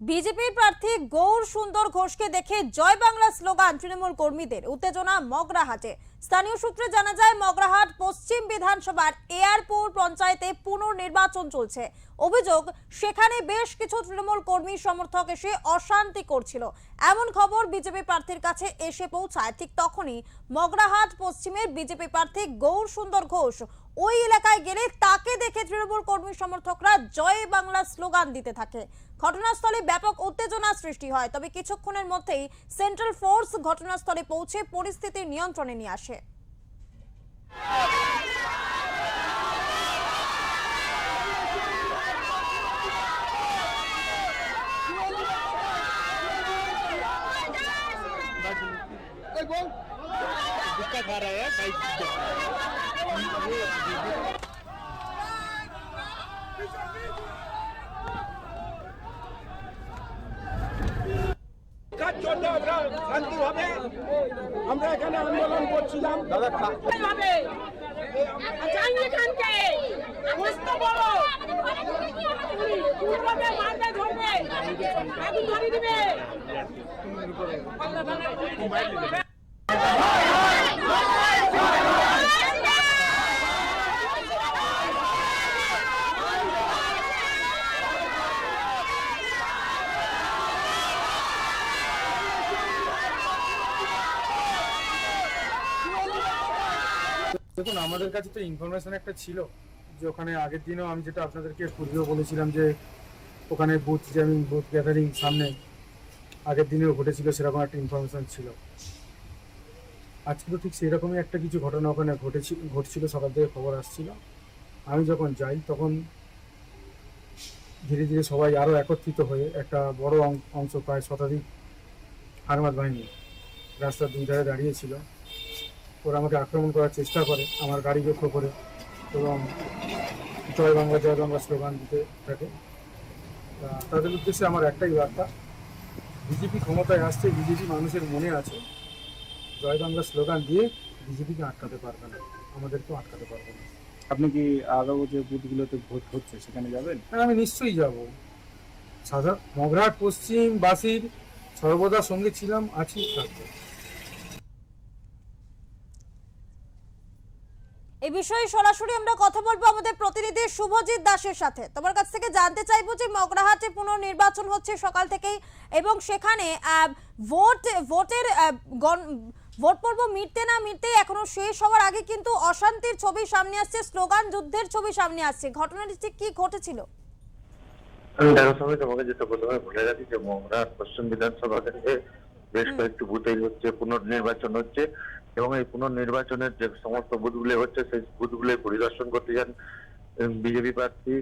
বিজেপির প্রার্থী গৌর সুন্দর ঘোষকে দেখে জয় বাংলা স্লোগান তৃণমূল কর্মীদের। উত্তেজনা মগরাহাটে। স্থানীয় সূত্রে জানা যায়, মগরাহাট পশ্চিম বিধানসভার এয়ারপুর পঞ্চায়েতে পুনর্নির্বাচন চলছে। অভিযোগ, সেখানে বেশ কিছু তৃণমূল কর্মী সমর্থক এসে অশান্তি করছিল। এমন খবর বিজেপি প্রার্থীর কাছে এসে পৌঁছায়। ঠিক তখনই মগরাহাট পশ্চিমের বিজেপি প্রার্থী গৌর সুন্দর ঘোষ ওই এলাকায় গেলে তাকে দেখে তৃণমূল কর্মী সমর্থকরা জয় বাংলা স্লোগান দিতে থাকে। ঘটনাস্থলে ব্যাপক উত্তেজনা সৃষ্টি হয়। তবে কিছুক্ষণের মধ্যেই সেন্ট্রাল ফোর্স ঘটনাস্থলে পৌঁছে পরিস্থিতি নিয়ন্ত্রণে নিয়ে আসে। আমরা এখানে আন্দোলন করছিলাম দেখুন, আমাদের কাছে তো ইনফরমেশন একটা ছিল যে ওখানে আগের দিনও আমি যেটা আপনাদেরকে পূর্বেও বলেছিলাম যে ওখানে বুথ জ্যামিং, বুথ গ্যাদারিং সামনে আগের দিনেও ঘটেছিল, সেরকম একটা ইনফরমেশন ছিল। আজকে তো ঠিক সেরকমই একটা কিছু ঘটনা ওখানে ঘটছিল। সকাল থেকে খবর আসছিল। আমি যখন যাই তখন ধীরে ধীরে সবাই আরও একত্রিত হয়ে একটা বড় অংশ, প্রায় শতাধিক ফার্মার বাহিনী রাস্তার দুই ধারে দাঁড়িয়েছিল। ওরা আমাকে আক্রমণ করার চেষ্টা করে, আমার গাড়ি লক্ষ্য করে, এবং জয় বাংলা স্লোগান দিতে থাকে। তাদের উদ্দেশ্যে আমার একটাই বার্তা, বিজেপি ক্ষমতায় আসছে, বিজেপি মানুষের মনে আছে। জয় বাংলা স্লোগান দিয়ে বিজেপিকে আটকাতে পারবে না, আমাদেরকেও আটকাতে পারবে না। আপনি কি আরও যে বুথগুলোতে ভোট হচ্ছে সেখানে যাবেন? হ্যাঁ, আমি নিশ্চয়ই যাব। মগরাহাট পশ্চিমবাসীর সর্বদা সঙ্গে ছিলাম, আছি, থাকবো। এই বিষয়ে সরাসরি আমরা কথা বলবো আমাদের প্রতিনিধি শুভজিৎ দাসের সাথে। তোমার কাছ থেকে জানতে চাইবো যে মগরাহাটে পুনর্নির্বাচন হচ্ছে সকাল থেকেই, এবং সেখানে ভোট পর্ব মিটতে না মিটতেই এখনো শেষ হওয়ার আগে কিন্তু অশান্তির ছবি সামনে আসছে, স্লোগান যুদ্ধের ছবি সামনে আসছে। ঘটনাটি ঠিক কি ঘটেছিল? দেখো সময় তোমাকে যেটা প্রথমে বলে রাখি যে মগরাহাট পশ্চিম বিধানসভা থেকে বেশ কয়েকটি বুথেই হচ্ছে পুনর্নির্বাচন হচ্ছে, এবং এই পুনর্নির্বাচনের যে সমস্ত বুথগুলি হচ্ছে সেই বুথগুলি পরিদর্শন করতে যান বিজেপি প্রার্থী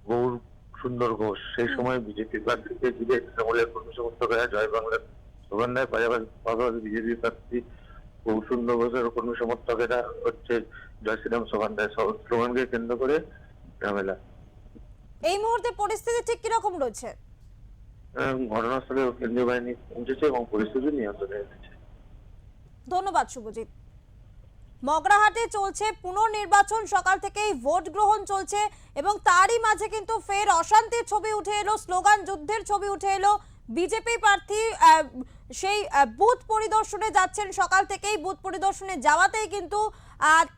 গৌর সুন্দর ঘোষ। সেই সময় বিজেপি প্রার্থীকে ঘিরে তৃণমূলের কর্মী সমর্থকেরা জয় বাংলার স্লোগান দেয়। পাশাপাশি বিজেপি প্রার্থী গৌর সুন্দর ঘোষের কর্মী সমর্থকেরা হচ্ছে জয় শ্রীরাম স্লোগান দেয়। স্লোগানকে কেন্দ্র করে ঝামেলা। এই মুহূর্তে পরিস্থিতি ঠিক কিরকম রয়েছে? ঘটনাস্থলে কেন্দ্রীয় বাহিনী পৌঁছেছে এবং পরিস্থিতি নিয়ন্ত্রণে এনেছে। ধন্যবাদ শুভজিৎ। মগরাহাটে চলছে পুনর্নির্বাচন, সকাল থেকেই ভোট গ্রহণ চলছে, এবং তারই মাঝে কিন্তু ফের অশান্তির ছবি উঠে এলো, স্লোগান যুদ্ধের ছবি উঠে এলো। বিজেপি প্রার্থী সেই বুথ পরিদর্শনে যাচ্ছেন। সকাল থেকেই বুথ পরিদর্শনে যাওয়াতেই কিন্তু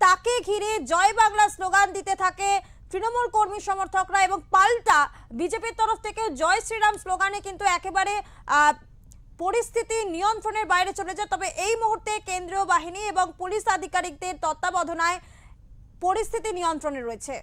তাকে ঘিরে জয় বাংলা স্লোগান দিতে থাকে তৃণমূল কর্মী সমর্থকরা, এবং পাল্টা বিজেপির তরফ থেকে জয় শ্রীরাম স্লোগানে কিন্তু একেবারে পরিস্থিতি নিয়ন্ত্রণের বাইরে চলে যায়। তবে এই মুহূর্তে কেন্দ্রীয় বাহিনী এবং পুলিশ আধিকারিকদের তত্ত্বাবধানে পরিস্থিতি নিয়ন্ত্রণে রয়েছে।